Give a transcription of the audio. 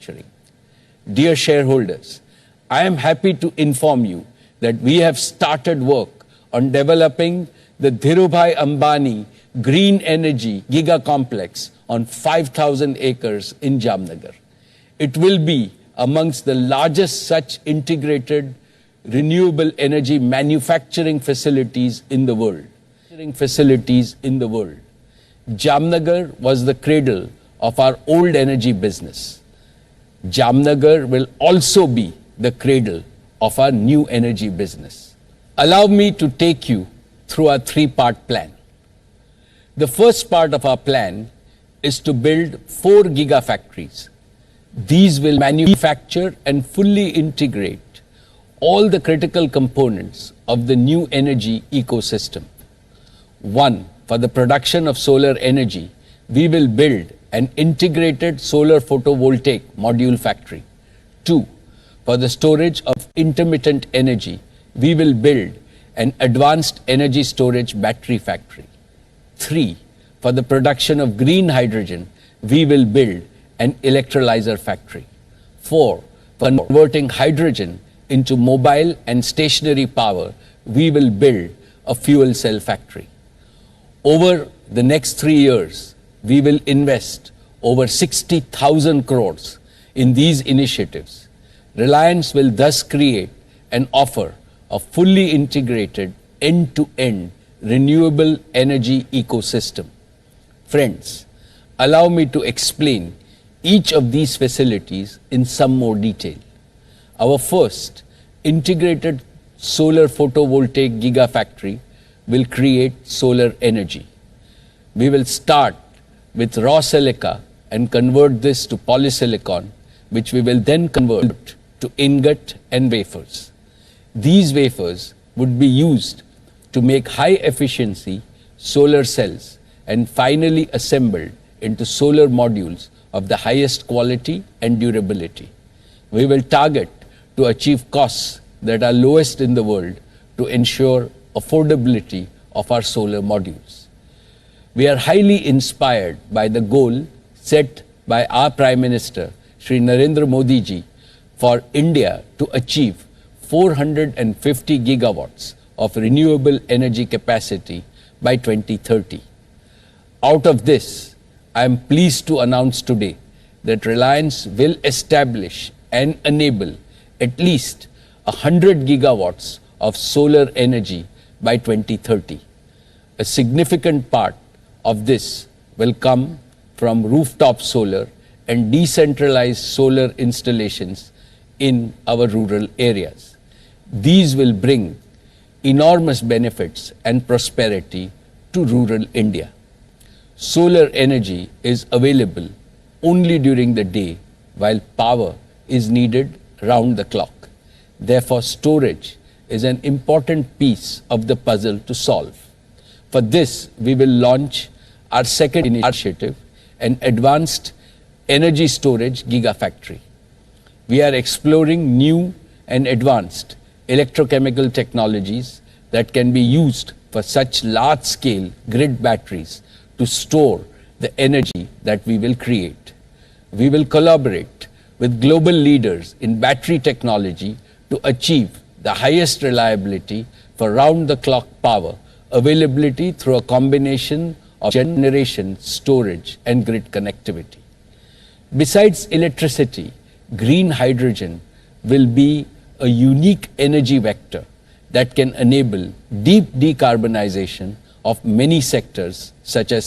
manufacturing. Dear shareholders, I am happy to inform you that we have started work on developing the Dhirubhai Ambani Green Energy Giga Complex on 5,000 acres in Jamnagar. It will be amongst the largest such integrated renewable energy manufacturing facilities in the world. Jamnagar was the cradle of our old energy business. Jamnagar will also be the cradle of our new energy business. Allow me to take you through our three-part plan. The first part of our plan is to build 4 gigafactories. These will manufacture and fully integrate all the critical components of the new energy ecosystem. 1. For the production of solar energy, we will build an integrated solar photovoltaic module factory. 2. For the storage of intermittent energy, we will build an advanced energy storage battery factory. 3. For the production of green hydrogen, we will build an electrolyzer factory. 4. For converting hydrogen into mobile and stationary power, we will build a fuel cell factory. Over the next 3 years, we will invest over 60,000 crores in these initiatives. Reliance will thus create and offer a fully integrated end-to-end renewable energy ecosystem. Friends, allow me to explain each of these facilities in some more detail. Our first integrated solar photovoltaic gigafactory will create solar energy. We will start with raw silica and convert this to polysilicon, which we will then convert to ingot and wafers. These wafers would be used to make high-efficiency solar cells and finally assembled into solar modules of the highest quality and durability. We will target to achieve costs that are lowest in the world to ensure affordability of our solar modules. We are highly inspired by the goal set by our Prime Minister, Shri Narendra Modi ji, for India to achieve 450 gigawatts of renewable energy capacity by 2030. Out of this, I am pleased to announce today that Reliance will establish and enable at least 100 gigawatts of solar energy by 2030. A significant part of this will come from rooftop solar and decentralized solar installations in our rural areas. These will bring enormous benefits and prosperity to rural India. Solar energy is available only during the day, while power is needed round the clock. Therefore, storage is an important piece of the puzzle to solve. For this, we will launch our second initiative, an advanced energy storage gigafactory. We are exploring new and advanced electrochemical technologies that can be used for such large-scale grid batteries to store the energy that we will create. We will collaborate with global leaders in battery technology to achieve the highest reliability for round-the-clock power availability through a combination of generation, storage, and grid connectivity. Besides electricity, green hydrogen will be a unique energy vector that can enable deep decarbonization of many sectors such as